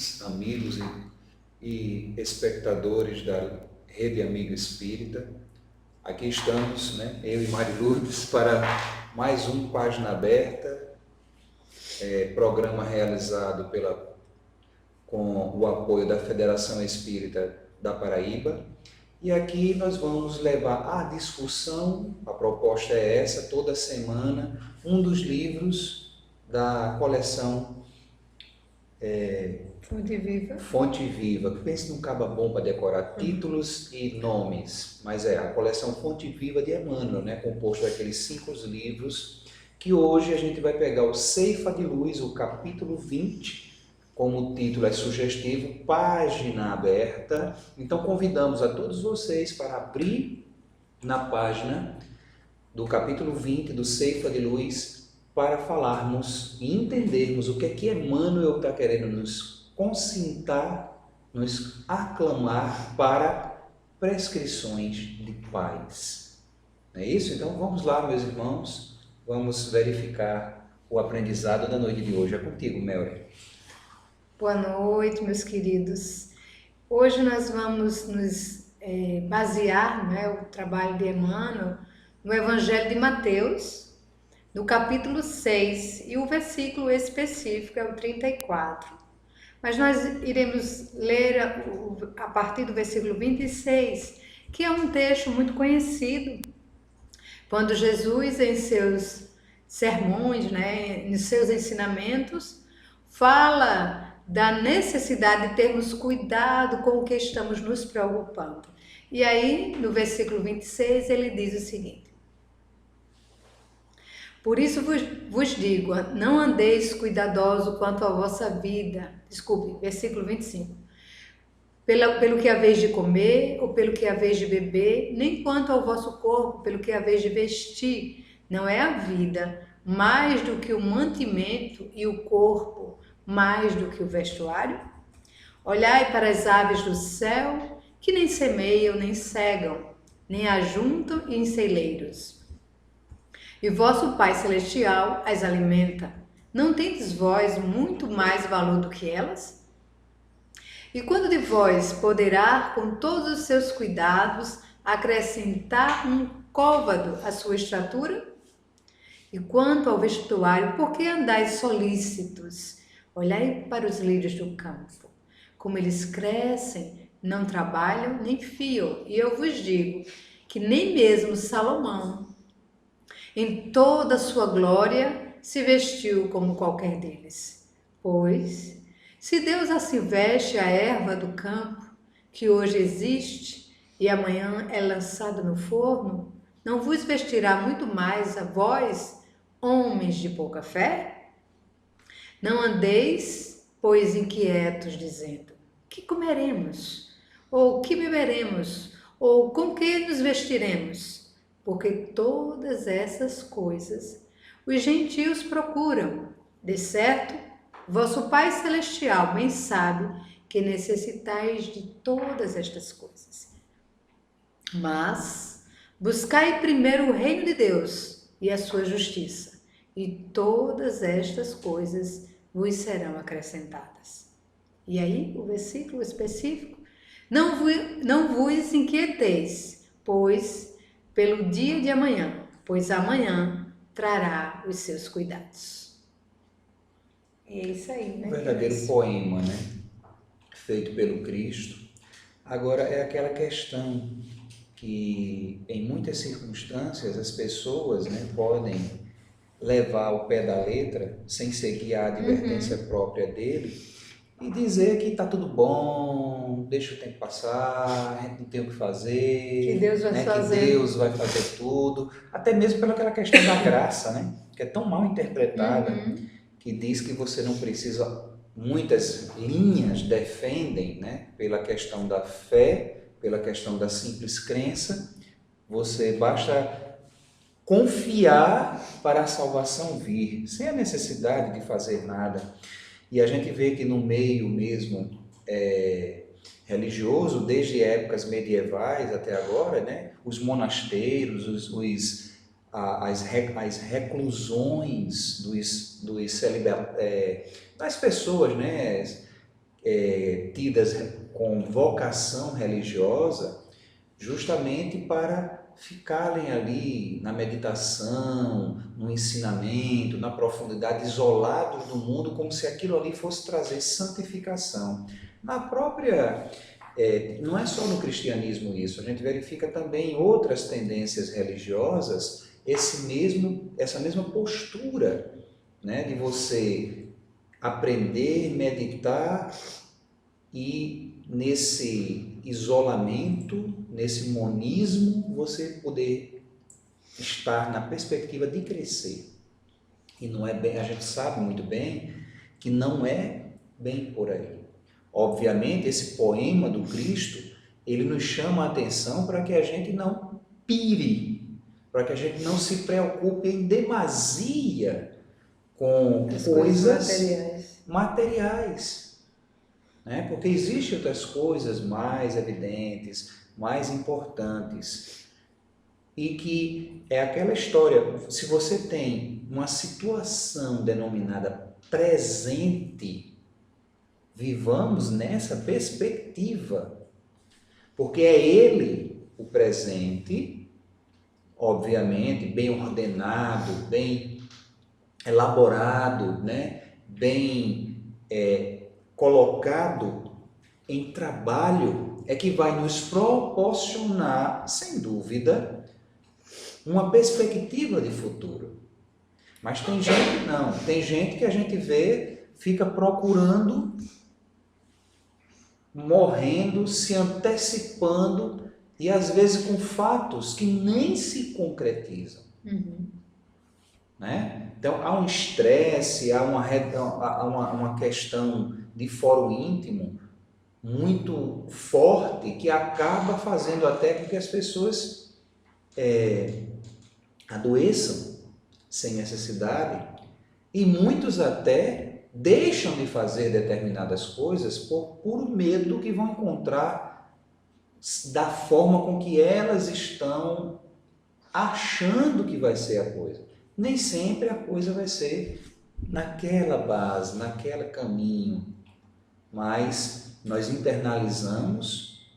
ouvintes, amigos e espectadores da Rede Amigo Espírita. Aqui estamos, eu e Mari Lourdes, para mais um Página Aberta, programa realizado com o apoio da Federação Espírita da Paraíba. E aqui nós vamos levar à discussão, a proposta é essa, toda semana, um dos livros da coleção Fonte Viva. Pense num caba bom para decorar títulos e nomes, mas é a coleção Fonte Viva de Emmanuel, composto daqueles 5 livros, que hoje a gente vai pegar o Ceifa de Luz, o capítulo 20, como o título é sugestivo, Página Aberta. Então convidamos a todos vocês para abrir na página do capítulo 20 do Ceifa de Luz para falarmos e entendermos o que é que Emmanuel está querendo nos consintar, nos aclamar para prescrições de paz. Não é isso? Então vamos lá, meus irmãos, vamos verificar o aprendizado da noite de hoje. É contigo, Melry. Boa noite, meus queridos. Hoje nós vamos nos basear, o trabalho de Emmanuel, no Evangelho de Mateus, no capítulo 6, e o versículo específico é o 34. Mas nós iremos ler a partir do versículo 26, que é um texto muito conhecido, quando Jesus, em seus sermões, nos seus ensinamentos, fala da necessidade de termos cuidado com o que estamos nos preocupando. E aí, no versículo 26, ele diz o seguinte: por isso vos digo, não andeis cuidadoso quanto à vossa vida. Versículo 25. Pelo que haveis de comer, ou pelo que haveis de beber, nem quanto ao vosso corpo, pelo que haveis de vestir. Não é a vida mais do que o mantimento, e o corpo mais do que o vestuário? Olhai para as aves do céu, que nem semeiam, nem cegam, nem ajuntam em celeiros. E vosso Pai Celestial as alimenta. Não tendes vós muito mais valor do que elas? E quando de vós poderá, com todos os seus cuidados, acrescentar um côvado à sua estatura? E quanto ao vestuário, por que andais solícitos? Olhai para os lírios do campo, como eles crescem, não trabalham nem fiam. E eu vos digo que nem mesmo Salomão, em toda a sua glória, se vestiu como qualquer deles. Pois, se Deus assim veste a erva do campo, que hoje existe e amanhã é lançada no forno, não vos vestirá muito mais a vós, homens de pouca fé? Não andeis, pois, inquietos, dizendo: que comeremos? Ou que beberemos? Ou com que nos vestiremos? Porque todas essas coisas os gentios procuram. De certo, vosso Pai Celestial bem sabe que necessitais de todas estas coisas. Mas buscai primeiro o reino de Deus e a sua justiça, e todas estas coisas vos serão acrescentadas. E aí, o versículo específico: não vos inquieteis, pois pelo dia de amanhã, pois amanhã trará os seus cuidados. E é isso aí, Um verdadeiro poema, feito pelo Cristo. Agora, é aquela questão que, em muitas circunstâncias, as pessoas podem levar ao pé da letra, sem seguir a advertência própria dele, e dizer que está tudo bom, deixa o tempo passar, a gente não tem o que fazer, que Deus vai fazer. Que Deus vai fazer tudo, até mesmo pelaquela questão da graça, que é tão mal interpretada, que diz que você não precisa, muitas linhas defendem, pela questão da fé, pela questão da simples crença, você basta confiar para a salvação vir, sem a necessidade de fazer nada. E a gente vê que no meio mesmo religioso, desde épocas medievais até agora, os monasteiros, as reclusões das pessoas, tidas com vocação religiosa, justamente para ficarem ali na meditação, no ensinamento, na profundidade, isolados do mundo, como se aquilo ali fosse trazer santificação. Na própria, não é só no cristianismo isso, a gente verifica também em outras tendências religiosas essa mesma postura, né, de você aprender, meditar e nesse isolamento, nesse monismo, você poder estar na perspectiva de crescer. E não é bem, a gente sabe muito bem que não é bem por aí. Obviamente, esse poema do Cristo, ele nos chama a atenção para que a gente não pire, para que a gente não se preocupe em demasia com coisas materiais, né? Porque existem outras coisas mais evidentes, mais importantes, e que é aquela história, se você tem uma situação denominada presente, vivamos nessa perspectiva, porque é ele o presente, obviamente, bem ordenado, bem elaborado, né? Bem colocado em trabalho, é que vai nos proporcionar, sem dúvida, uma perspectiva de futuro. Mas tem gente que não, tem gente que a gente vê, fica procurando, morrendo, se antecipando, e às vezes com fatos que nem se concretizam. Né? Então há um estresse, há uma questão de fórum íntimo muito forte que acaba fazendo até com que as pessoas adoeçam sem necessidade, e muitos até deixam de fazer determinadas coisas por puro medo que vão encontrar da forma com que elas estão achando que vai ser a coisa. Nem sempre a coisa vai ser naquela base, naquele caminho, mas nós internalizamos,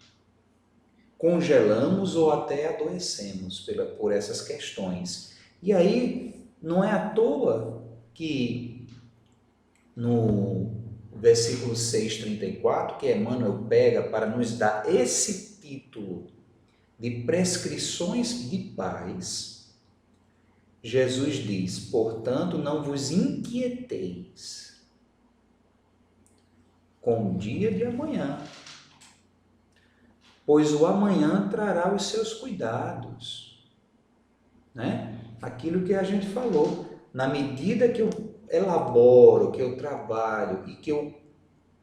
congelamos ou até adoecemos por essas questões. E aí, não é à toa que no versículo 6:34, que Emmanuel pega para nos dar esse título de prescrições de paz, Jesus diz: portanto, não vos inquieteis com o dia de amanhã, pois o amanhã trará os seus cuidados. Né? Aquilo que a gente falou, na medida que eu elaboro, que eu trabalho e que eu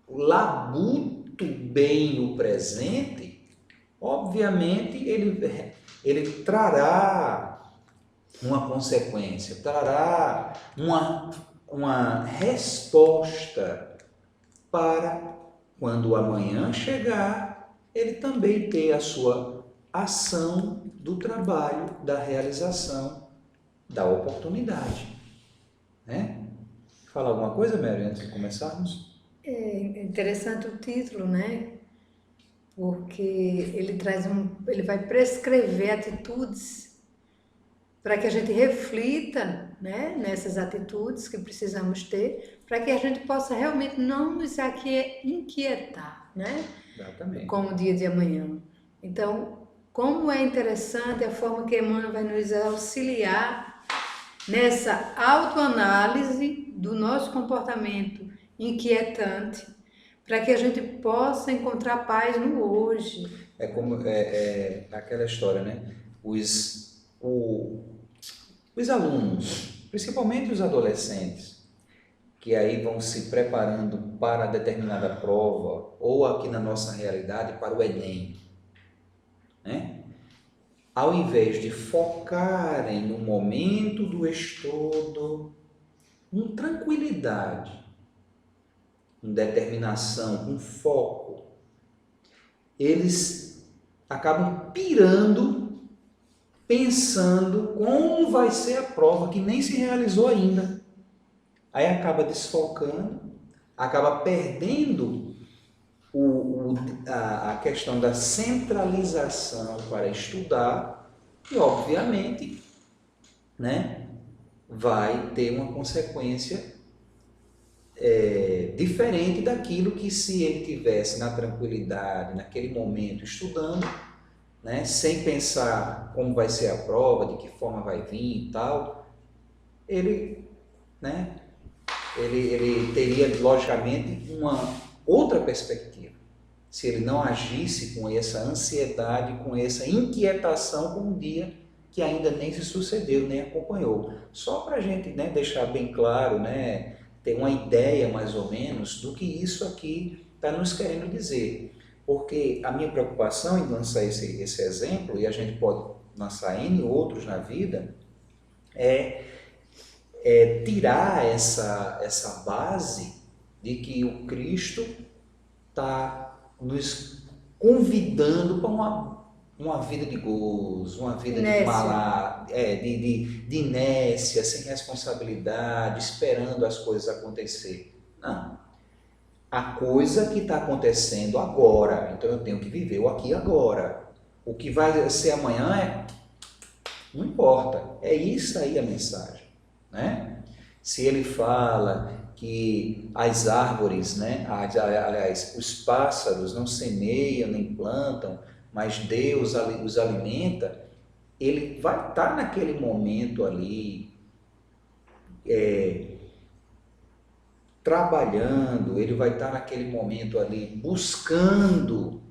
labuto bem o presente, obviamente ele trará uma consequência, trará uma resposta para quando o amanhã chegar, ele também ter a sua ação do trabalho, da realização, da oportunidade. Né? Fala alguma coisa, Mary, antes de começarmos? É interessante o título, né? Porque ele vai prescrever atitudes para que a gente reflita, né, nessas atitudes que precisamos ter, para que a gente possa realmente não nos inquietar, né? Exatamente. Com o dia de amanhã. Então, como é interessante a forma que Emmanuel vai nos auxiliar nessa autoanálise do nosso comportamento inquietante, para que a gente possa encontrar paz no hoje. É como aquela história, né? Os alunos, principalmente os adolescentes, que aí vão se preparando para determinada prova, ou aqui na nossa realidade, para o Enem, né? Ao invés de focarem no momento do estudo, com tranquilidade, com determinação, com foco, eles acabam pirando, pensando como vai ser a prova, que nem se realizou ainda. Aí acaba desfocando, acaba perdendo a questão da centralização para estudar e, obviamente, né, vai ter uma consequência diferente daquilo que se ele tivesse na tranquilidade, naquele momento, estudando, né, sem pensar como vai ser a prova, de que forma vai vir e tal, ele, né, ele teria, logicamente, uma outra perspectiva. Se ele não agisse com essa ansiedade, com essa inquietação com um dia que ainda nem se sucedeu, nem acompanhou. Só para a gente, né, deixar bem claro, né, ter uma ideia mais ou menos do que isso aqui está nos querendo dizer. Porque a minha preocupação em lançar esse exemplo, e a gente pode lançar N outros na vida, é tirar essa base de que o Cristo está nos convidando para uma vida de gozo, uma vida de malá, de inércia, sem responsabilidade, esperando as coisas acontecer. Não. A coisa que está acontecendo agora, então eu tenho que viver o aqui e agora. O que vai ser amanhã não importa. É isso aí a mensagem, né? Se ele fala que as árvores, né, aliás, os pássaros não semeiam nem plantam, mas Deus os alimenta, ele vai estar naquele momento ali, trabalhando, ele vai estar naquele momento ali buscando,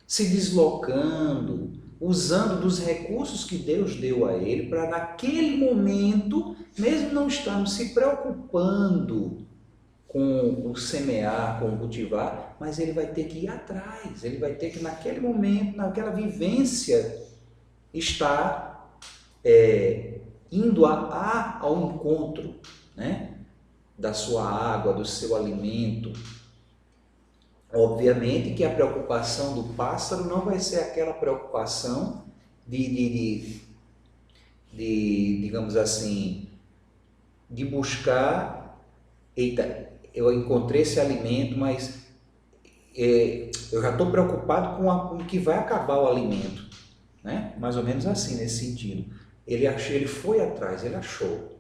se deslocando, usando dos recursos que Deus deu a ele para naquele momento, mesmo não estando se preocupando com o semear, com o cultivar, mas ele vai ter que ir atrás, ele vai ter que naquele momento, naquela vivência, estar indo ao encontro, né, da sua água, do seu alimento. Obviamente que a preocupação do pássaro não vai ser aquela preocupação de digamos assim, de buscar, eita, eu encontrei esse alimento, mas eu já estou preocupado com o que vai acabar o alimento, né? Mais ou menos assim, nesse sentido. Ele foi atrás, ele achou,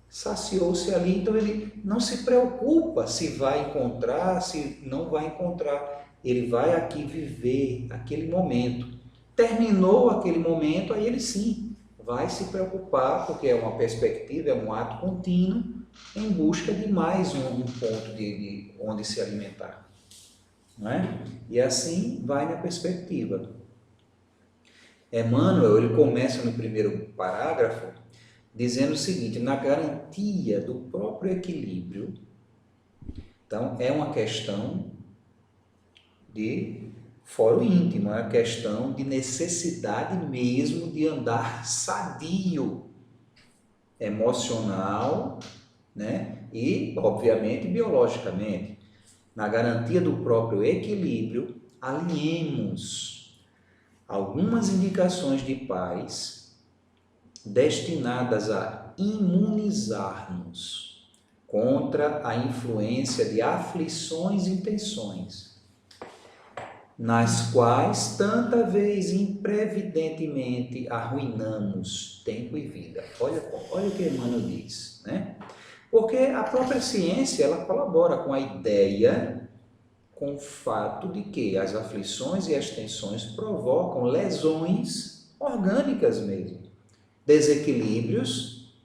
saciou-se ali, então ele não se preocupa se vai encontrar, se não vai encontrar. Ele vai aqui viver aquele momento. Terminou aquele momento, aí ele sim vai se preocupar, porque é uma perspectiva, é um ato contínuo, em busca de mais um ponto de onde se alimentar. Não é? E assim vai na perspectiva. Emmanuel, ele começa no primeiro parágrafo dizendo o seguinte: na garantia do próprio equilíbrio. Então, é uma questão de foro íntimo, é uma questão de necessidade mesmo de andar sadio, emocional, né? E, obviamente, biologicamente. Na garantia do próprio equilíbrio, alinhemos algumas indicações de paz destinadas a imunizar-nos contra a influência de aflições e tensões, nas quais tanta vez imprevidentemente arruinamos tempo e vida. Olha o que Emmanuel diz, né? Porque a própria ciência, ela colabora com a ideia, com o fato de que as aflições e as tensões provocam lesões orgânicas mesmo, desequilíbrios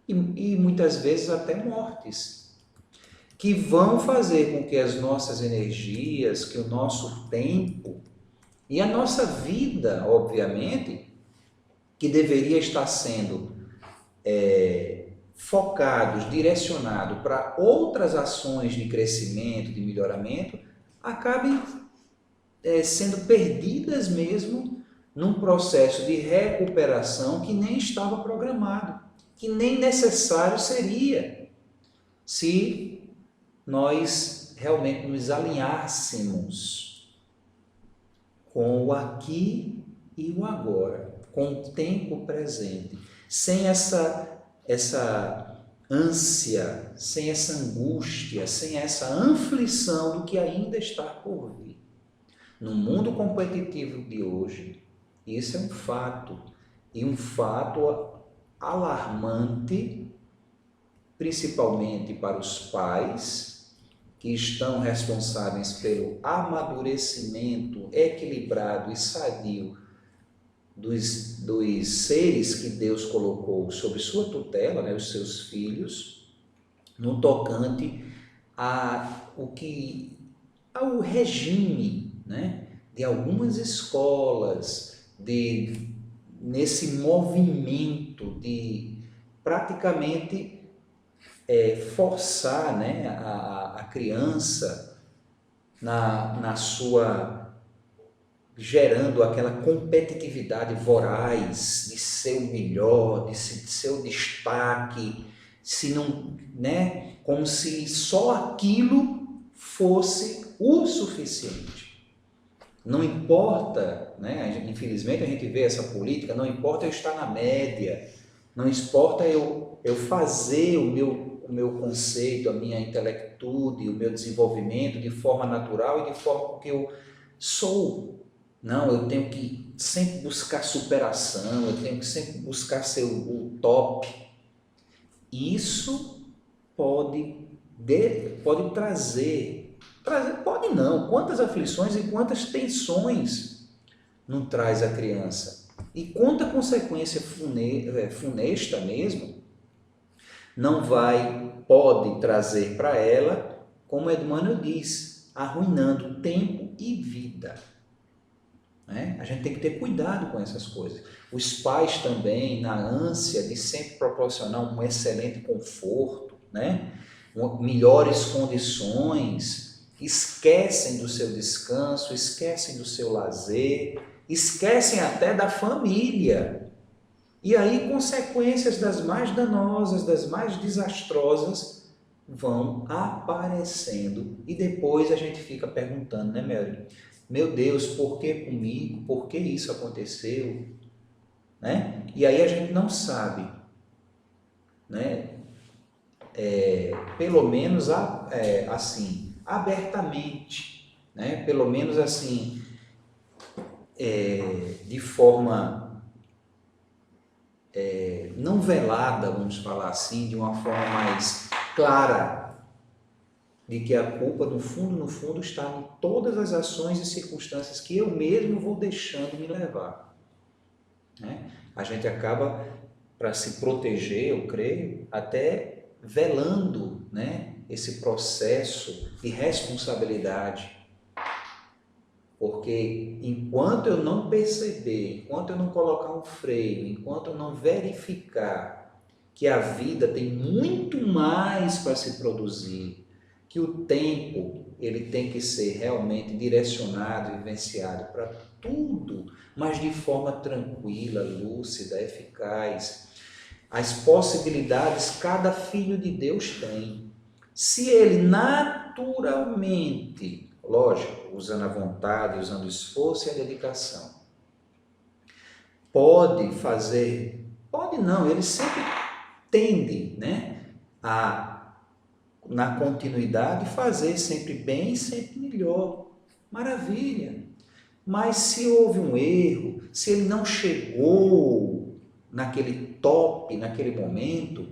e muitas vezes até mortes, que vão fazer com que as nossas energias, que o nosso tempo e a nossa vida, obviamente, que deveria estar sendo focados, direcionados para outras ações de crescimento, de melhoramento, acabem sendo perdidas mesmo num processo de recuperação que nem estava programado, que nem necessário seria se nós realmente nos alinhássemos com o aqui e o agora, com o tempo presente, sem essa ânsia, sem essa angústia, sem essa aflição do que ainda está por vir. No mundo competitivo de hoje, isso é um fato, e um fato alarmante, principalmente para os pais que estão responsáveis pelo amadurecimento equilibrado e sadio dos seres que Deus colocou sob sua tutela, né, os seus filhos, no tocante ao regime, né, de algumas escolas, nesse movimento de praticamente forçar, né, a criança na sua, gerando aquela competitividade voraz de ser o melhor, de ser o destaque, se não, né, como se só aquilo fosse o suficiente. Não importa, né, infelizmente a gente vê essa política, não importa eu estar na média, não importa eu fazer o meu conceito, a minha intelectude, o meu desenvolvimento de forma natural e de forma que eu sou. Não, eu tenho que sempre buscar superação, eu tenho que sempre buscar ser o top. Isso pode trazer, pode não, quantas aflições e quantas tensões não traz a criança. E quanta consequência funesta mesmo pode trazer para ela, como Emmanuel diz, arruinando tempo e vida. Né? A gente tem que ter cuidado com essas coisas. Os pais também, na ânsia de sempre proporcionar um excelente conforto, né? Melhores condições, esquecem do seu descanso, esquecem do seu lazer, esquecem até da família. E aí consequências das mais danosas, das mais desastrosas vão aparecendo. E depois a gente fica perguntando, né, Mary? Meu Deus, por que comigo? Por que isso aconteceu? Né? E aí a gente não sabe, né? Pelo menos assim, abertamente, né? Pelo menos assim, de forma não velada, vamos falar assim, de uma forma mais clara, de que a culpa, no fundo, está em todas as ações e circunstâncias que eu mesmo vou deixando me levar. Né? A gente acaba, para se proteger, eu creio, até velando, né, esse processo de responsabilidade. Porque enquanto eu não perceber, enquanto eu não colocar um freio, enquanto eu não verificar que a vida tem muito mais para se produzir, que o tempo ele tem que ser realmente direcionado e vivenciado para tudo, mas de forma tranquila, lúcida, eficaz. As possibilidades cada filho de Deus tem. Se ele naturalmente, lógico, usando a vontade, usando o esforço e a dedicação, pode fazer, pode não, ele sempre tende, né, na continuidade, fazer sempre bem e sempre melhor. Maravilha! Mas se houve um erro, se ele não chegou naquele top, naquele momento,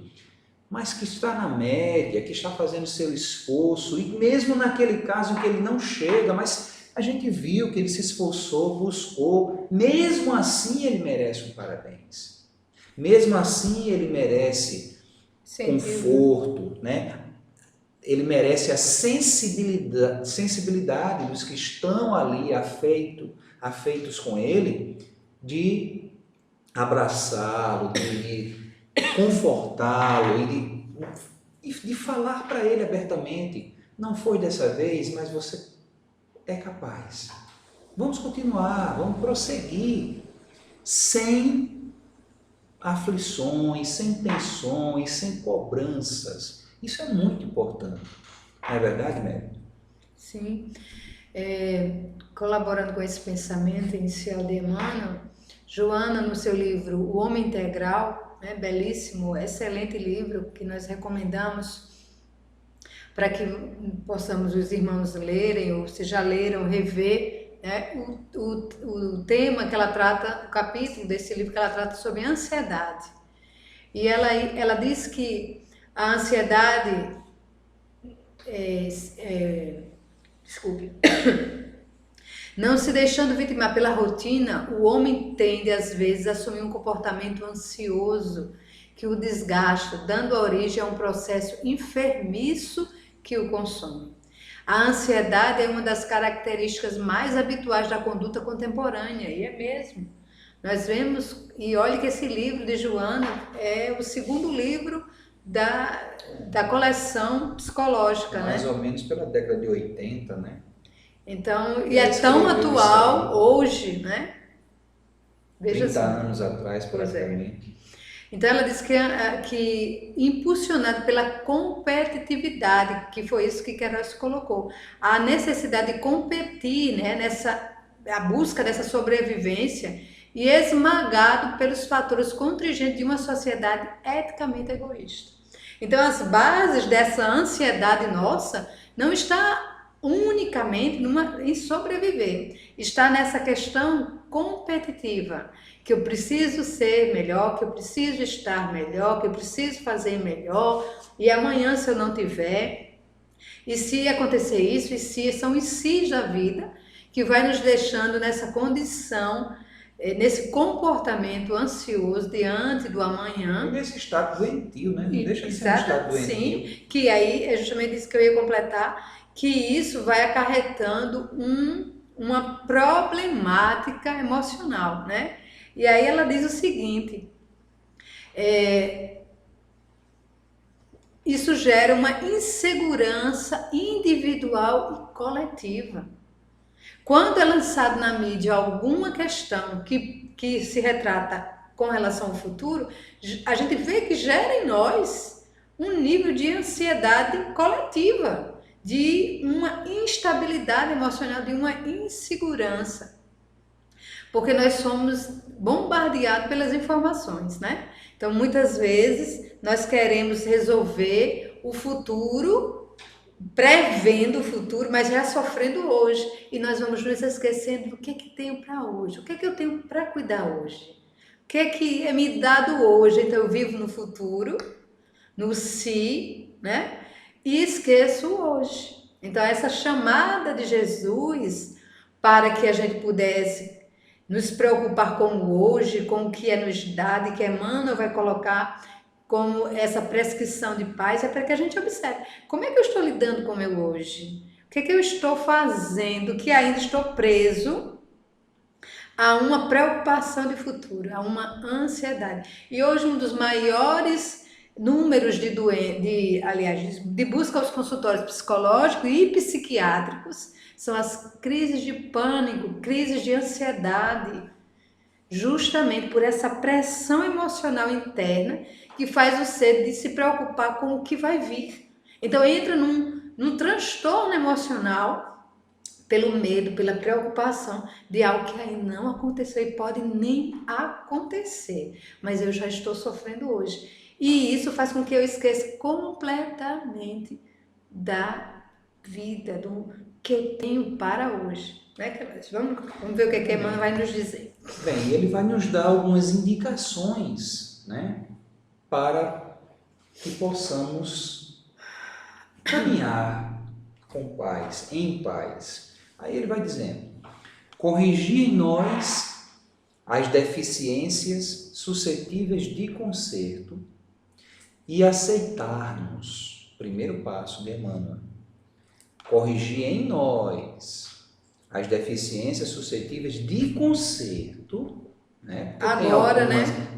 mas que está na média, que está fazendo seu esforço, e mesmo naquele caso em que ele não chega, mas a gente viu que ele se esforçou, buscou, mesmo assim ele merece um parabéns. Mesmo assim ele merece conforto, né? Ele merece a sensibilidade dos que estão ali afeitos com ele, de abraçá-lo, de confortá-lo e de falar para ele abertamente: não foi dessa vez, mas você é capaz. Vamos continuar, vamos prosseguir, sem aflições, sem tensões, sem cobranças. Isso é muito importante. Não é verdade, Mary? Sim. Colaborando com esse pensamento inicial de Emmanuel, Joana, no seu livro O Homem Integral, né? Belíssimo, excelente livro que nós recomendamos para que possamos os irmãos lerem, ou se já leram, rever, né? O tema que ela trata, o capítulo desse livro que ela trata sobre ansiedade. E ela diz que a ansiedade, desculpe, não se deixando vitimar pela rotina, o homem tende às vezes a assumir um comportamento ansioso que o desgasta, dando origem a um processo enfermiço que o consome. A ansiedade é uma das características mais habituais da conduta contemporânea, e é mesmo. Nós vemos, e olha que esse livro de Joana é o segundo livro da coleção psicológica, Mais né? ou menos pela década de 80, né? Então, e Ela é tão escreveu isso atual aí hoje, né? Veja 30 só. anos atrás, Pois é. praticamente. Então ela diz que impulsionado pela competitividade, que foi isso que Queiroz colocou, a necessidade de competir, né, a busca dessa sobrevivência e esmagado pelos fatores contingentes de uma sociedade eticamente egoísta. Então as bases dessa ansiedade nossa não está unicamente em sobreviver, está nessa questão competitiva, que eu preciso ser melhor, que eu preciso estar melhor, que eu preciso fazer melhor, e amanhã se eu não tiver, e se acontecer isso, e se são os sis da vida, que vai nos deixando nessa condição, nesse comportamento ansioso diante do E amanhã. nesse estado doentio, né? Não deixa de ser um Exato, estado doentio. sim, que aí é justamente isso que eu ia completar, que isso vai acarretando uma problemática emocional, né? E aí ela diz o seguinte, isso gera uma insegurança individual e coletiva. Quando é lançado na mídia alguma questão que se retrata com relação ao futuro, a gente vê que gera em nós um nível de ansiedade coletiva, de uma instabilidade emocional, de uma insegurança. Porque nós somos bombardeados pelas informações, né? Então, muitas vezes, nós queremos resolver o futuro, prevendo o futuro, mas já sofrendo hoje. E nós vamos nos esquecendo do que tenho para hoje, o que eu tenho para cuidar hoje. O que é me dado hoje. Então, eu vivo no futuro, no si, né? E esqueço hoje. Então, essa chamada de Jesus para que a gente pudesse nos preocupar com o hoje, com o que é nos dado e que Emmanuel vai colocar como essa prescrição de paz, é para que a gente observe como é que eu estou lidando com o meu hoje, o que eu estou fazendo, que ainda estou preso a uma preocupação de futuro, a uma ansiedade. E hoje um dos maiores números de busca aos consultórios psicológicos e psiquiátricos são as crises de pânico, crises de ansiedade, justamente por essa pressão emocional interna que faz o ser de se preocupar com o que vai vir. Então entra num transtorno emocional pelo medo, pela preocupação de algo que ainda não aconteceu e pode nem acontecer, mas eu já estou sofrendo hoje. E isso faz com que eu esqueça completamente da vida, do que eu tenho para hoje. Vamos ver o que Emmanuel vai nos dizer. Bem, ele vai nos dar algumas indicações, né, para que possamos caminhar com paz, em paz. Aí ele vai dizendo, corrigir em nós as deficiências suscetíveis de conserto e aceitar-nos. Primeiro passo de Emmanuel. Corrigir em nós as deficiências suscetíveis de conserto, né? Agora,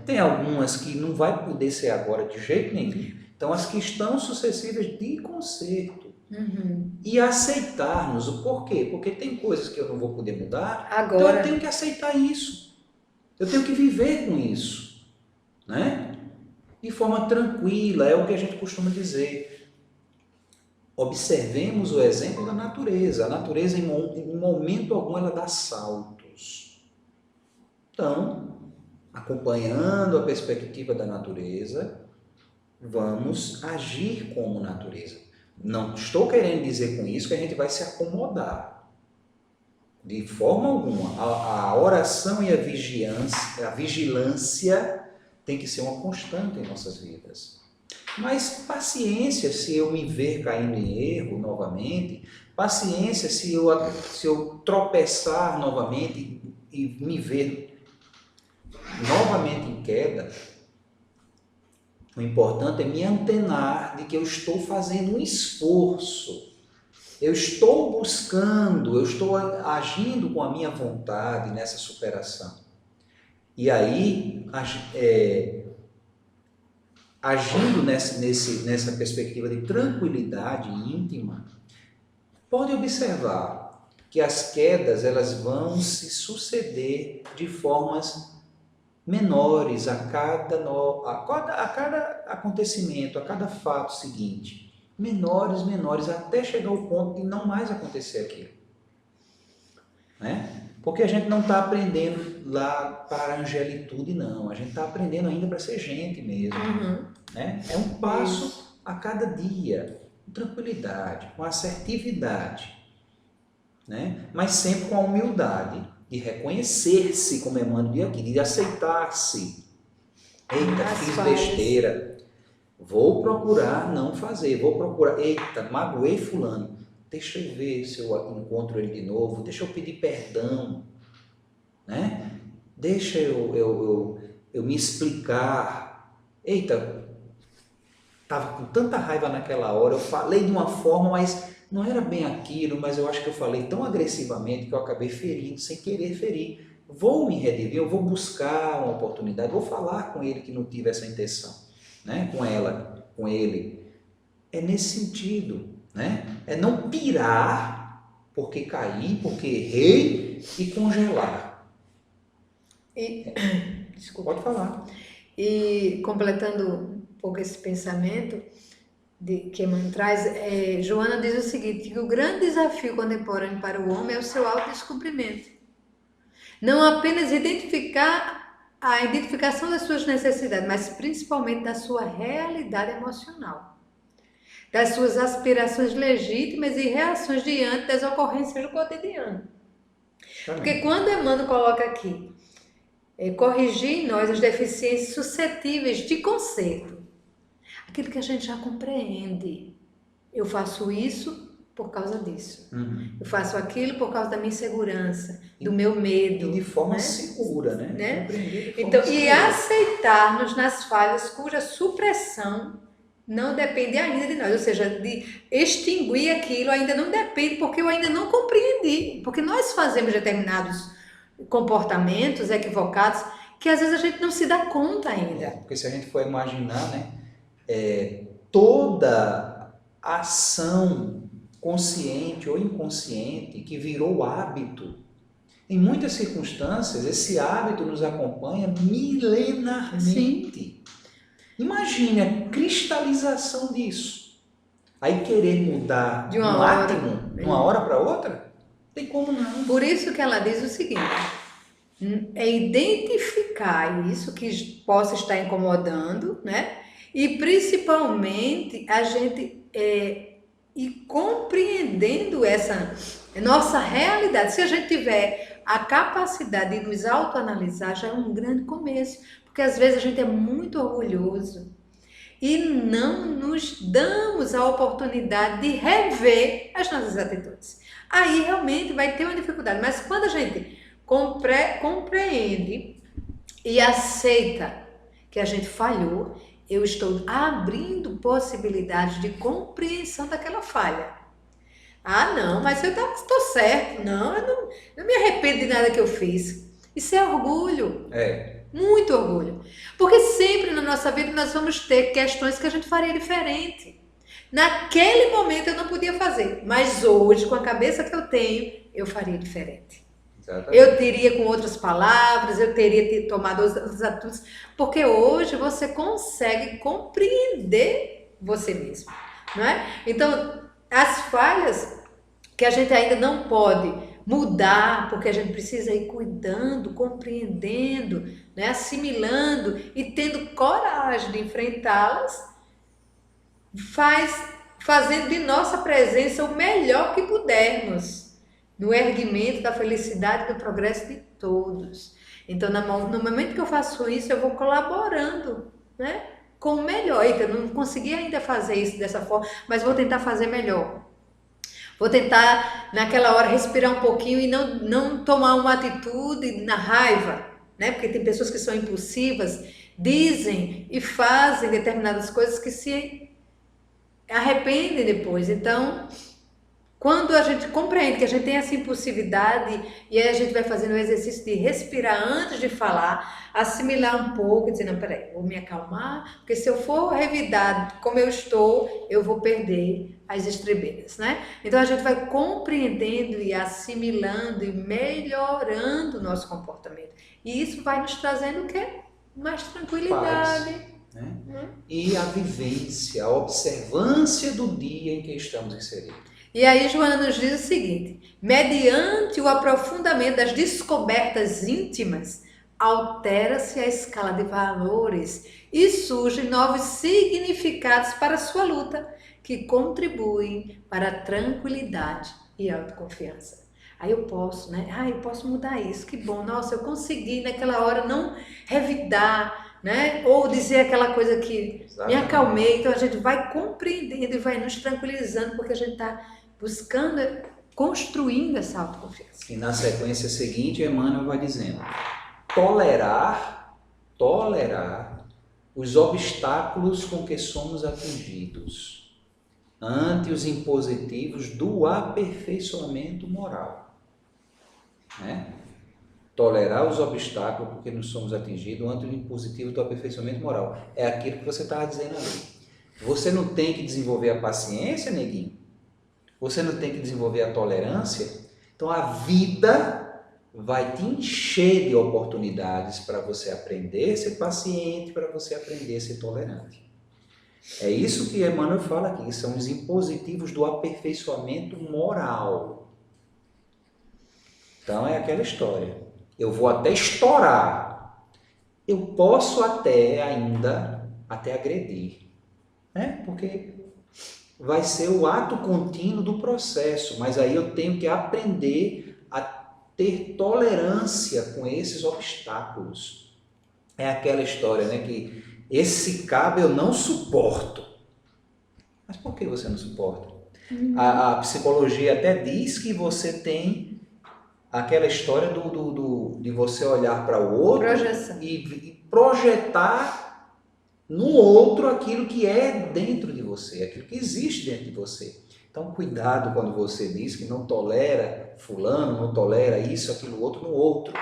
tem algumas que não vai poder ser agora de jeito nenhum. Então, as que estão suscetíveis de conserto. Uhum. E aceitar-nos. O porquê? Porque tem coisas que eu não vou poder mudar, Agora. então eu tenho que aceitar isso. Eu tenho que viver com isso, né? De forma tranquila, é o que a gente costuma dizer. Observemos o exemplo da natureza. A natureza, em momento algum, ela dá saltos. Então, acompanhando a perspectiva da natureza, vamos agir como natureza. Não estou querendo dizer com isso que a gente vai se acomodar. De forma alguma. A oração e a vigilância tem que ser uma constante em nossas vidas. Mas paciência se eu me ver caindo em erro novamente, paciência se eu tropeçar novamente e me ver novamente em queda. O importante é me antenar de que eu estou fazendo um esforço, eu estou buscando, eu estou agindo com a minha vontade nessa superação. E aí, agindo nessa perspectiva de tranquilidade íntima, pode observar que as quedas elas vão se suceder de formas menores a cada acontecimento, a cada fato seguinte. Menores, até chegar ao ponto de não mais acontecer aquilo. Né? Porque a gente não está aprendendo lá para a angelitude, não. A gente está aprendendo ainda para ser gente mesmo. Né? É um passo a cada dia, com tranquilidade, com assertividade. Né? Mas sempre com a humildade de reconhecer-se, como Emmanuel diz aqui, de aceitar-se. Eita, fiz besteira. Vou procurar não fazer, eita, magoei fulano. Deixa eu ver se eu encontro ele de novo, deixa eu pedir perdão, né? Deixa eu me explicar. Eita, estava com tanta raiva naquela hora, eu falei de uma forma, mas não era bem aquilo, mas eu acho que eu falei tão agressivamente que eu acabei ferindo, sem querer ferir. Vou me redimir, eu vou buscar uma oportunidade, vou falar com ele que não tive essa intenção, né? Com ela, com ele. É nesse sentido. Né? É não pirar porque caí, porque errei e congelar. Desculpa. Pode falar. E completando um pouco esse pensamento que Emmanuel traz, Joana diz o seguinte, que o grande desafio contemporâneo para o homem é o seu autodescobrimento. Não apenas a identificação das suas necessidades, mas principalmente da sua realidade emocional, das suas aspirações legítimas e reações diante das ocorrências do cotidiano. Porque quando Emmanuel coloca aqui, corrigir em nós as deficiências suscetíveis de conserto, aquilo que a gente já compreende. Eu faço isso por causa disso. Eu faço aquilo por causa da minha insegurança, do meu medo. E de forma segura, né? Então, e aceitar-nos nas falhas cuja supressão não depende ainda de nós, ou seja, de extinguir aquilo ainda não depende, porque eu ainda não compreendi, porque nós fazemos determinados comportamentos equivocados que às vezes a gente não se dá conta ainda. Porque se a gente for imaginar, né, toda ação consciente ou inconsciente que virou hábito, em muitas circunstâncias esse hábito nos acompanha milenarmente. Sim. Imagine a cristalização disso. Aí querer mudar de um átomo de uma hora para outra, não tem como não. Por isso que ela diz o seguinte, é identificar isso que possa estar incomodando, né? E principalmente a gente ir compreendendo essa nossa realidade. Se a gente tiver a capacidade de nos autoanalisar, já é um grande começo. Porque às vezes a gente é muito orgulhoso e não nos damos a oportunidade de rever as nossas atitudes. Aí realmente vai ter uma dificuldade, mas quando a gente compreende e aceita que a gente falhou, eu estou abrindo possibilidades de compreensão daquela falha. Ah, não, mas eu estou certo. Não, eu não me arrependo de nada que eu fiz. Isso é orgulho. Muito orgulho. Porque sempre na nossa vida nós vamos ter questões que a gente faria diferente. Naquele momento eu não podia fazer, mas hoje, com a cabeça que eu tenho, eu faria diferente. Exatamente. Eu teria com outras palavras, eu teria tomado outras atitudes, porque hoje você consegue compreender você mesmo, não é? Então, as falhas que a gente ainda não pode mudar, porque a gente precisa ir cuidando, compreendendo, né, assimilando e tendo coragem de enfrentá-las, fazendo de nossa presença o melhor que pudermos no erguimento da felicidade e do progresso de todos. Então, no momento que eu faço isso, eu vou colaborando, né, com o melhor. Eita, eu não consegui ainda fazer isso dessa forma, mas vou tentar fazer melhor. Vou tentar, naquela hora, respirar um pouquinho e não tomar uma atitude na raiva, né? Porque tem pessoas que são impulsivas, dizem e fazem determinadas coisas que se arrependem depois. Então, quando a gente compreende que a gente tem essa impulsividade e aí a gente vai fazendo o exercício de respirar antes de falar, assimilar um pouco e dizer, não, peraí, vou me acalmar, porque se eu for revidar como eu estou, eu vou perder as estribeiras, né? Então a gente vai compreendendo e assimilando e melhorando o nosso comportamento. E isso vai nos trazendo o quê? Mais tranquilidade. Paz, né? E a vivência, a observância do dia em que estamos inseridos. E aí Joana nos diz o seguinte: mediante o aprofundamento das descobertas íntimas, altera-se a escala de valores e surgem novos significados para a sua luta, que contribuem para a tranquilidade e autoconfiança. Aí eu posso, né? Eu posso mudar isso, que bom. Nossa, eu consegui naquela hora não revidar, né? Ou dizer aquela coisa que me acalmei. Então a gente vai compreendendo e vai nos tranquilizando, porque a gente está buscando, construindo essa autoconfiança. E na sequência seguinte, Emmanuel vai dizendo: tolerar os obstáculos com que somos atingidos ante os impositivos do aperfeiçoamento moral. Né? Tolerar os obstáculos com que nos somos atingidos ante os impositivos do aperfeiçoamento moral. É aquilo que você estava dizendo ali. Você não tem que desenvolver a paciência, neguinho? Você não tem que desenvolver a tolerância? Então a vida vai te encher de oportunidades para você aprender a ser paciente, para você aprender a ser tolerante. É isso que Emmanuel fala aqui, que são os impositivos do aperfeiçoamento moral. Então é aquela história. Eu vou até estourar. Eu posso até agredir. Né? Porque vai ser o ato contínuo do processo, mas aí eu tenho que aprender a ter tolerância com esses obstáculos. É aquela história, né, que esse cabo eu não suporto. Mas por que você não suporta? A psicologia até diz que você tem aquela história de você olhar para o outro e projetar no outro aquilo que é dentro de você, aquilo que existe dentro de você. Então, cuidado quando você diz que não tolera fulano, não tolera isso, aquilo, outro no outro.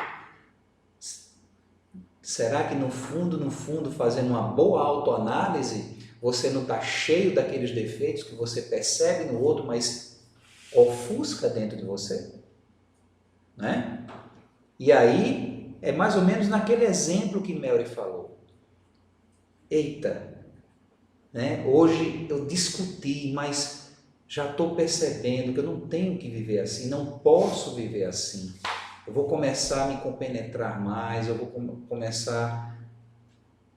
Será que no fundo, fazendo uma boa autoanálise, você não está cheio daqueles defeitos que você percebe no outro, mas ofusca dentro de você? Né? E aí, é mais ou menos naquele exemplo que Mary falou. Eita, né? Hoje eu discuti, mas já estou percebendo que eu não tenho que viver assim, não posso viver assim. Eu vou começar a me compenetrar mais, eu vou começar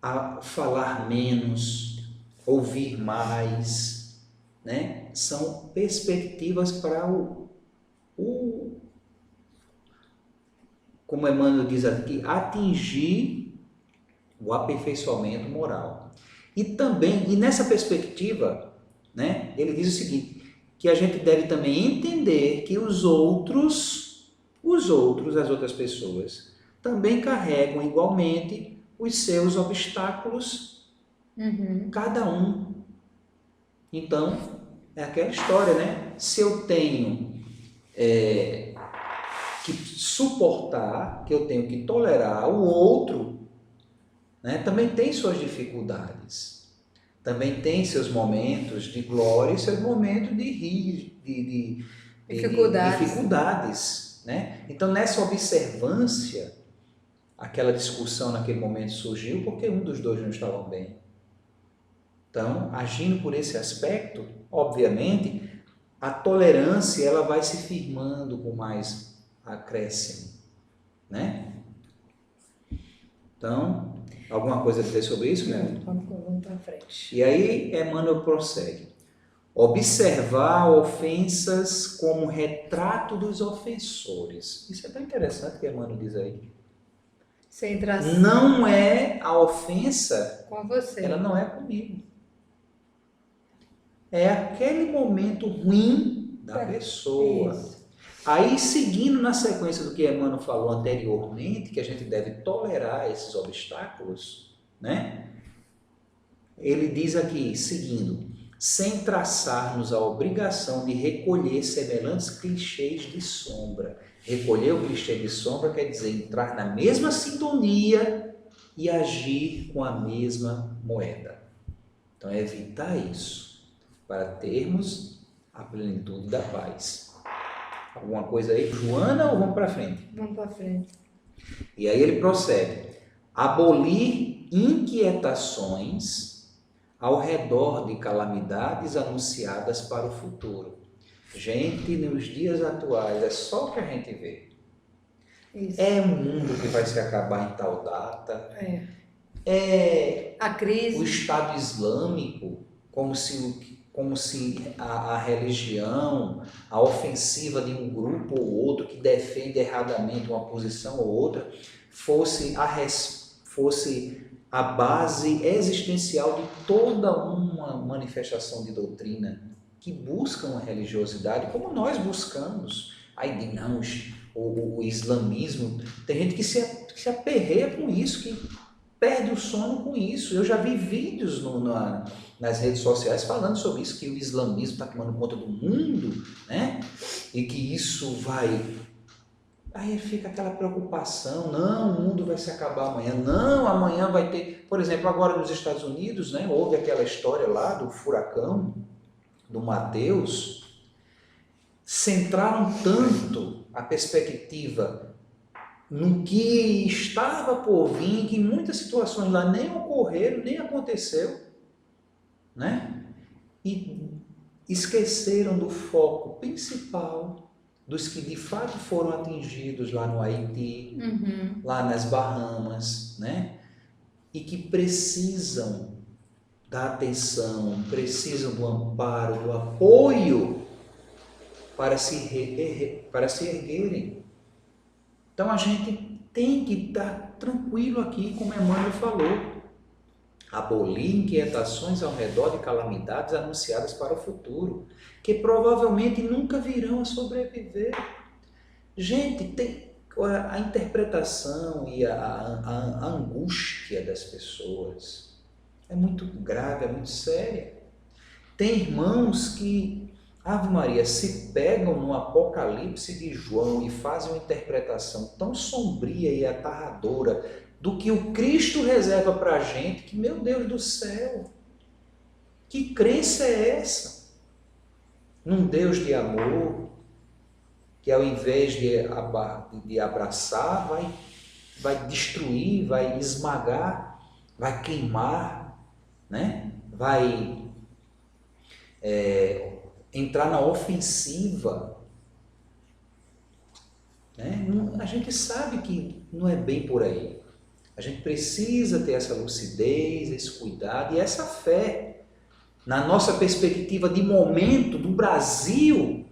a falar menos, ouvir mais, né? São perspectivas para como Emmanuel diz aqui, atingir o aperfeiçoamento moral. E também, e nessa perspectiva, né, ele diz o seguinte, que a gente deve também entender que as outras pessoas, também carregam igualmente os seus obstáculos, cada um. Então, é aquela história, né? Se eu tenho que suportar, que eu tenho que tolerar o outro, né, também tem suas dificuldades, também tem seus momentos de glória e seus momentos de dificuldades, né? Então, nessa observância, aquela discussão naquele momento surgiu porque um dos dois não estava bem. Então, agindo por esse aspecto, obviamente, a tolerância ela vai se firmando com mais acréscimo, né? Então, alguma coisa a dizer sobre isso, né? Vamos para frente. E aí Emmanuel prossegue. Observar ofensas como retrato dos ofensores. Isso é tão interessante que Emmanuel diz aí. Sem traço. Não é a ofensa, Com você. ela não é comigo. É aquele momento ruim da pessoa. Isso. Aí, seguindo na sequência do que Emmanuel falou anteriormente, que a gente deve tolerar esses obstáculos, né? Ele diz aqui, seguindo, sem traçar-nos a obrigação de recolher semelhantes clichês de sombra. Recolher o clichê de sombra quer dizer entrar na mesma sintonia e agir com a mesma moeda. Então, é evitar isso, para termos a plenitude da paz. Alguma coisa aí, Joana, ou vamos para frente? Vamos para frente. E aí ele prossegue. Abolir inquietações ao redor de calamidades anunciadas para o futuro. Gente, nos dias atuais, é só o que a gente vê. Isso. É um mundo que vai se acabar em tal data. É A crise. o Estado Islâmico, como se a religião, a ofensiva de um grupo ou outro que defende erradamente uma posição ou outra, fosse a base existencial de toda uma manifestação de doutrina que busca uma religiosidade como nós buscamos. Aí não, o islamismo, tem gente que se aperreia com isso, que perde o sono com isso. Eu já vi vídeos nas redes sociais falando sobre isso, que o islamismo está tomando conta do mundo, né? E que isso vai... Aí fica aquela preocupação, não, o mundo vai se acabar amanhã, não, amanhã vai ter... Por exemplo, agora nos Estados Unidos, né, houve aquela história lá do furacão, do Mateus, centraram tanto a perspectiva no que estava por vir, que muitas situações lá nem ocorreram, nem aconteceu, né? E esqueceram do foco principal dos que de fato foram atingidos lá no Haiti, lá nas Bahamas, né? E que precisam da atenção, precisam do amparo, do apoio para se erguerem. Então a gente tem que estar tranquilo aqui, como Emmanuel falou. Abolir inquietações ao redor de calamidades anunciadas para o futuro, que provavelmente nunca virão a sobreviver. Gente, tem a interpretação e a angústia das pessoas é muito grave, é muito séria. Tem irmãos que, Ave Maria, se pegam no Apocalipse de João e fazem uma interpretação tão sombria e aterradora do que o Cristo reserva para a gente, que, meu Deus do céu, que crença é essa? Num Deus de amor, que ao invés de abraçar, vai destruir, vai esmagar, vai queimar, né? Vai entrar na ofensiva. Né? A gente sabe que não é bem por aí. A gente precisa ter essa lucidez, esse cuidado e essa fé. Na nossa perspectiva de momento do Brasil,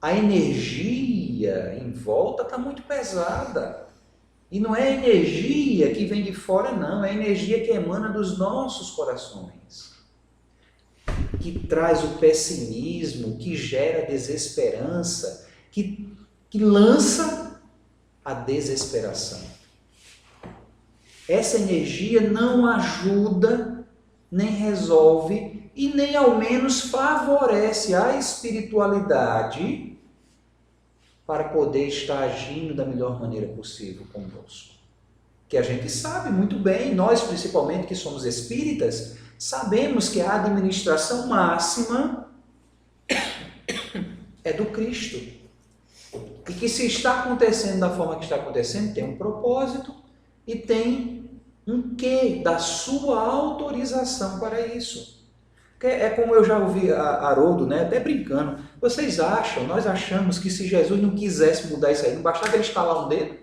a energia em volta está muito pesada. E não é energia que vem de fora, não. É energia que emana dos nossos corações. Que traz o pessimismo, que gera desesperança, que lança a desesperação. Essa energia não ajuda, nem resolve e nem ao menos favorece a espiritualidade para poder estar agindo da melhor maneira possível conosco. Que a gente sabe muito bem, nós principalmente que somos espíritas, sabemos que a administração máxima é do Cristo. E que se está acontecendo da forma que está acontecendo, tem um propósito e tem um quê da sua autorização para isso. Porque é como eu já ouvi a Haroldo, né, até brincando. Nós achamos que se Jesus não quisesse mudar isso aí, não bastava ele estalar um dedo?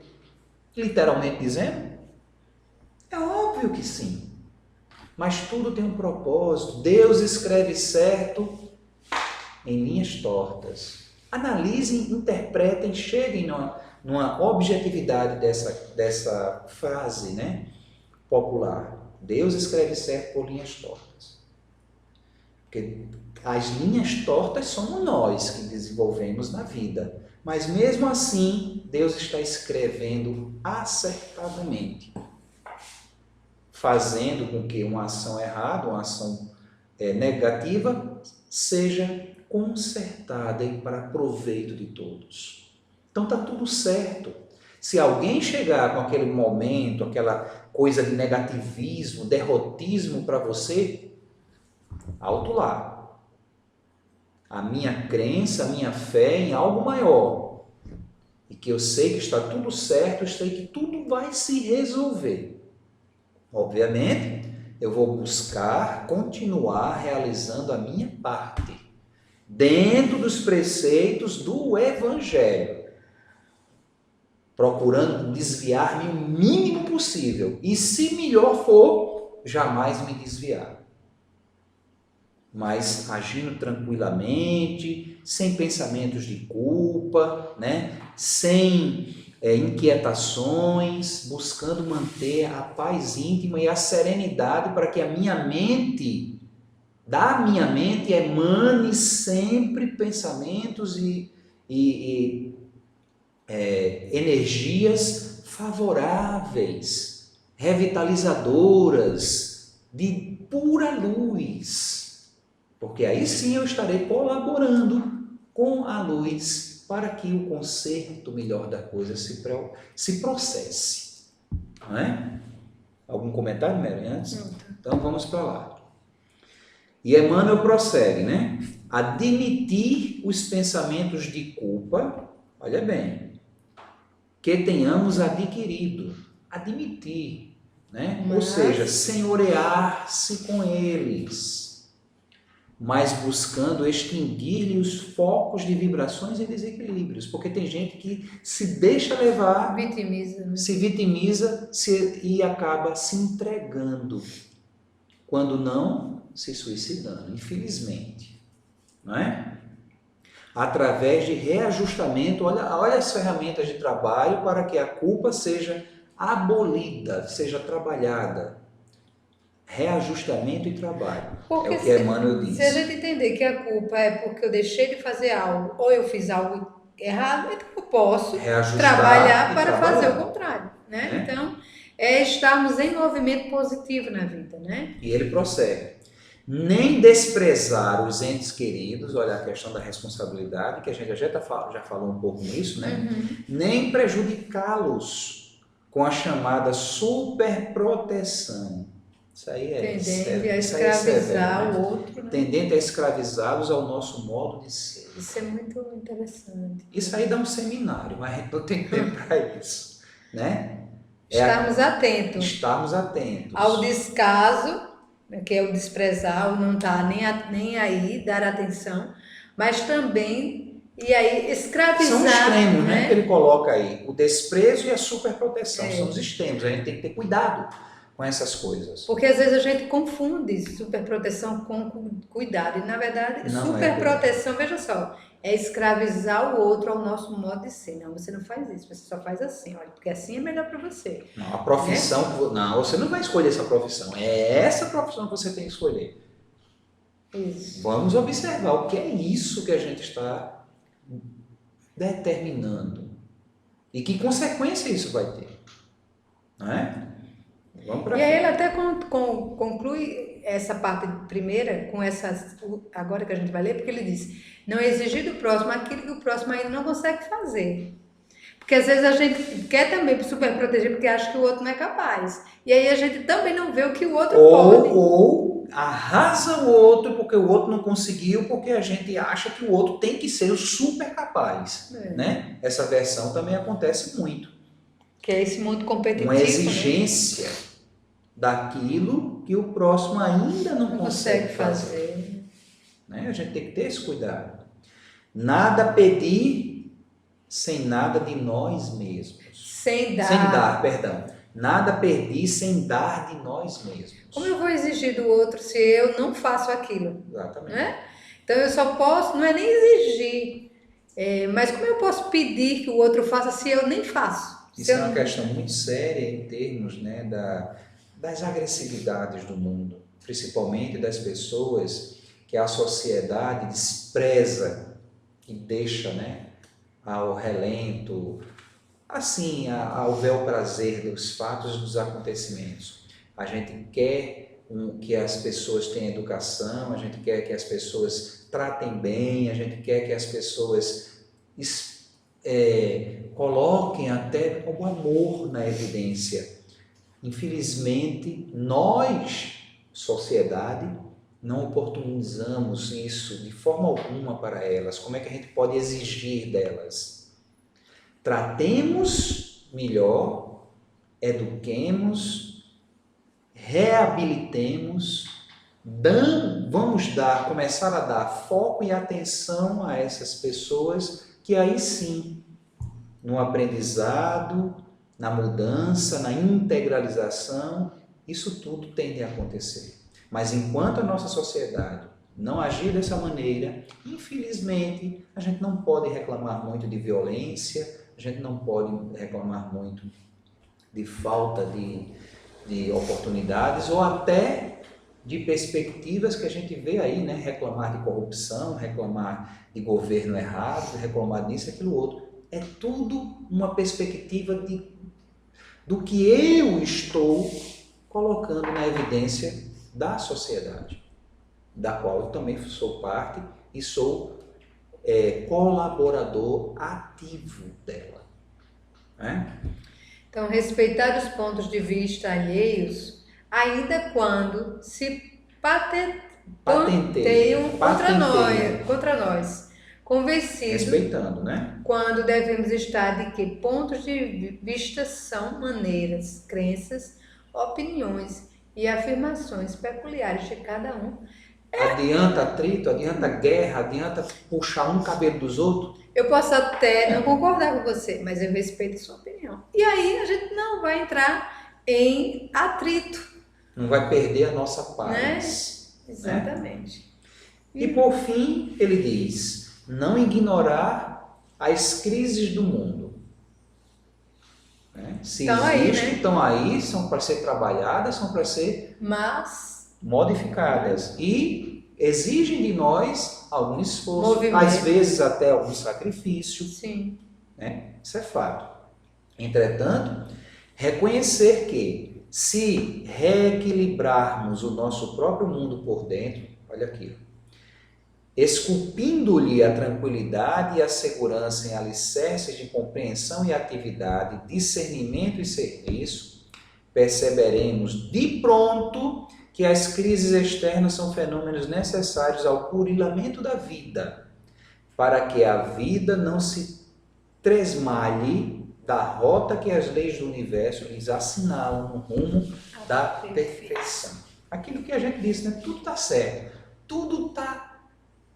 Literalmente dizendo? É óbvio que sim. Mas tudo tem um propósito. Deus escreve certo em linhas tortas. Analisem, interpretem, cheguem numa objetividade dessa frase, né, popular. Deus escreve certo por linhas tortas. Porque as linhas tortas somos nós que desenvolvemos na vida. Mas mesmo assim, Deus está escrevendo acertadamente, fazendo com que uma ação errada, uma ação negativa, seja consertada e para proveito de todos. Então está tudo certo. Se alguém chegar com aquele momento, aquela coisa de negativismo, derrotismo para você, alto lá. A minha crença, a minha fé em algo maior. E que eu sei que está tudo certo, eu sei que tudo vai se resolver. Obviamente, eu vou buscar continuar realizando a minha parte, dentro dos preceitos do Evangelho, procurando desviar-me o mínimo possível. E se melhor for, jamais me desviar. Mas agindo tranquilamente, sem pensamentos de culpa, né? Sem inquietações, buscando manter a paz íntima e a serenidade para que da minha mente emane sempre pensamentos e energias favoráveis, revitalizadoras, de pura luz. Porque aí sim eu estarei colaborando com a luz para que o conserto melhor da coisa se processe. Não é? Algum comentário, Mary, antes? Não. Então vamos para lá. E Emmanuel prossegue, né? Admitir os pensamentos de culpa, olha bem, que tenhamos adquirido. Admitir, né? Ou seja, senhorear-se com eles, mas buscando extinguir-lhe os focos de vibrações e desequilíbrios, porque tem gente que se deixa levar, se vitimiza e acaba se entregando, quando não se suicidando, infelizmente, não é? Através de reajustamento, olha as ferramentas de trabalho para que a culpa seja abolida, seja trabalhada. Reajustamento e trabalho. Porque é o que Emmanuel diz. Se a gente entender que a culpa é porque eu deixei de fazer algo ou eu fiz algo errado, então eu posso trabalhar para fazer o contrário, né? Então, estarmos em movimento positivo na vida, né? E ele prossegue. Nem desprezar os entes queridos, olha a questão da responsabilidade, que a gente já falou um pouco nisso, né? Nem prejudicá-los com a chamada superproteção. Isso aí tendente a escravizar o outro. Né? Tendente a escravizá-los ao nosso modo de ser. Isso é muito interessante. Isso aí dá um seminário, mas a gente não tem tempo para isso. Né? Estarmos atentos. Estarmos atentos. Ao descaso, que é o desprezar, o não estar nem aí, dar atenção, mas também, e aí, escravizar. São extremos, né? Que ele coloca aí. O desprezo e a superproteção. São os extremos. A gente tem que ter cuidado com essas coisas. Porque às vezes a gente confunde superproteção com cuidado. E na verdade, superproteção, veja só, é escravizar o outro ao nosso modo de ser. Não, você não faz isso, você só faz assim, olha, porque assim é melhor para você. Não, a profissão, não, você não vai escolher essa profissão. É essa profissão que você tem que escolher. Isso. Vamos observar o que é isso que a gente está determinando. E que consequência isso vai ter. Não é? E aí ele até conclui essa parte primeira com essas, agora que a gente vai ler, porque ele diz, não exigir do próximo aquilo que o próximo ainda não consegue fazer. Porque às vezes a gente quer também super proteger porque acha que o outro não é capaz. E aí a gente também não vê o que o outro pode. Ou arrasa o outro porque o outro não conseguiu, porque a gente acha que o outro tem que ser o super capaz. Né? Essa versão também acontece muito. Que é esse mundo competitivo. Uma exigência. daquilo que o próximo ainda não Não consegue consegue fazer. fazer. Né? A gente tem que ter esse cuidado. Nada pedir sem nada de nós mesmos. Sem dar. Sem dar, perdão. Nada pedir sem dar de nós mesmos. Como eu vou exigir do outro se eu não faço aquilo? Exatamente. Né? Então eu só posso, não é nem exigir, mas como eu posso pedir que o outro faça se eu nem faço? Isso é uma questão muito séria em termos, né, das agressividades do mundo, principalmente das pessoas que a sociedade despreza e deixa, né, ao relento, assim, ao bel prazer dos fatos e dos acontecimentos. A gente quer que as pessoas tenham educação, a gente quer que as pessoas tratem bem, a gente quer que as pessoas coloquem até o amor na evidência. Infelizmente, nós, sociedade, não oportunizamos isso de forma alguma para elas. Como é que a gente pode exigir delas? Tratemos melhor, eduquemos, reabilitemos, vamos começar a dar foco e atenção a essas pessoas que aí sim, no aprendizado, na mudança, na integralização, isso tudo tende a acontecer. Mas enquanto a nossa sociedade não agir dessa maneira, infelizmente, a gente não pode reclamar muito de violência, a gente não pode reclamar muito de falta de oportunidades ou até de perspectivas que a gente vê aí, né? Reclamar de corrupção, reclamar de governo errado, reclamar disso, aquilo outro. É tudo uma perspectiva do que eu estou colocando na evidência da sociedade, da qual eu também sou parte e sou colaborador ativo dela. Né? Então, respeitar os pontos de vista alheios, ainda quando se patenteiam contra nós, convencidos respeitando, né? Quando devemos estar de que pontos de vista são maneiras, crenças, opiniões e afirmações peculiares de cada um. Adianta atrito, adianta guerra, adianta puxar um cabelo dos outros? Eu posso até não concordar com você, mas eu respeito a sua opinião. E aí a gente não vai entrar em atrito. Não vai perder a nossa paz. Né? Exatamente. Né? E por fim, ele diz, não ignorar as crises do mundo. Né? Se existem, estão aí, são para ser trabalhadas, são para ser modificadas. E exigem de nós algum esforço, às vezes até algum sacrifício. Sim. Né? Isso é fato. Entretanto, reconhecer que se reequilibrarmos o nosso próprio mundo por dentro, olha aqui, esculpindo-lhe a tranquilidade e a segurança em alicerces de compreensão e atividade, discernimento e serviço, perceberemos de pronto que as crises externas são fenômenos necessários ao burilamento da vida, para que a vida não se tresmalhe da rota que as leis do universo lhes assinalam no rumo da perfeição. Aquilo que a gente disse, né? Tudo está certo, tudo está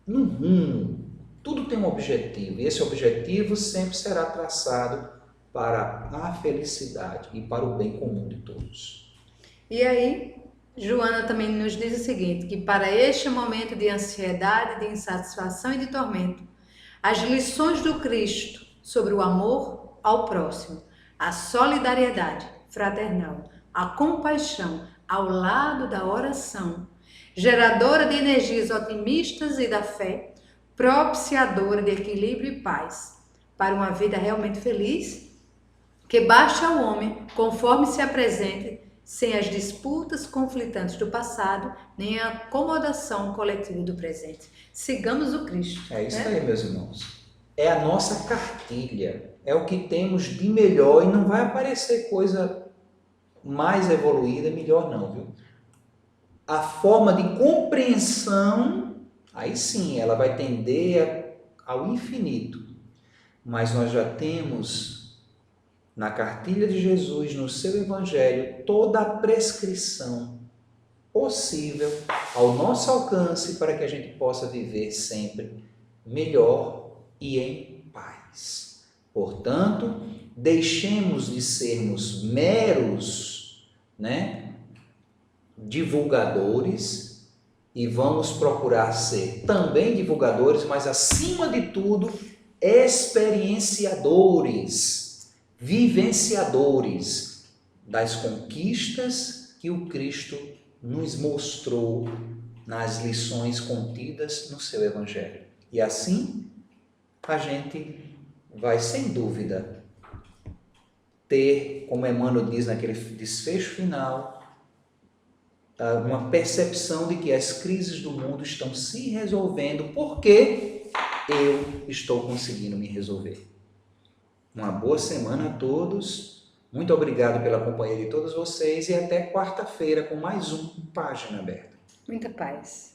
no rumo, tudo tem um objetivo, e esse objetivo sempre será traçado para a felicidade e para o bem comum de todos. E aí, Joana também nos diz o seguinte, que para este momento de ansiedade, de insatisfação e de tormento, as lições do Cristo sobre o amor ao próximo, a solidariedade fraternal, a compaixão ao lado da oração, geradora de energias otimistas e da fé, propiciadora de equilíbrio e paz, para uma vida realmente feliz, que baste ao homem, conforme se apresente, sem as disputas conflitantes do passado, nem a acomodação coletiva do presente. Sigamos o Cristo. É isso aí, meus irmãos. É a nossa cartilha, é o que temos de melhor e não vai aparecer coisa mais evoluída, melhor não, viu? A forma de compreensão, aí sim, ela vai tender ao infinito, mas nós já temos na cartilha de Jesus, no seu Evangelho, toda a prescrição possível ao nosso alcance para que a gente possa viver sempre melhor e em paz. Portanto, deixemos de sermos meros, divulgadores e vamos procurar ser também divulgadores, mas acima de tudo, experienciadores, vivenciadores das conquistas que o Cristo nos mostrou nas lições contidas no seu Evangelho. E assim, a gente vai, sem dúvida, ter, como Emmanuel diz naquele desfecho final, uma percepção de que as crises do mundo estão se resolvendo porque eu estou conseguindo me resolver. Uma boa semana a todos. Muito obrigado pela companhia de todos vocês e até quarta-feira com mais um Página Aberta. Muita paz.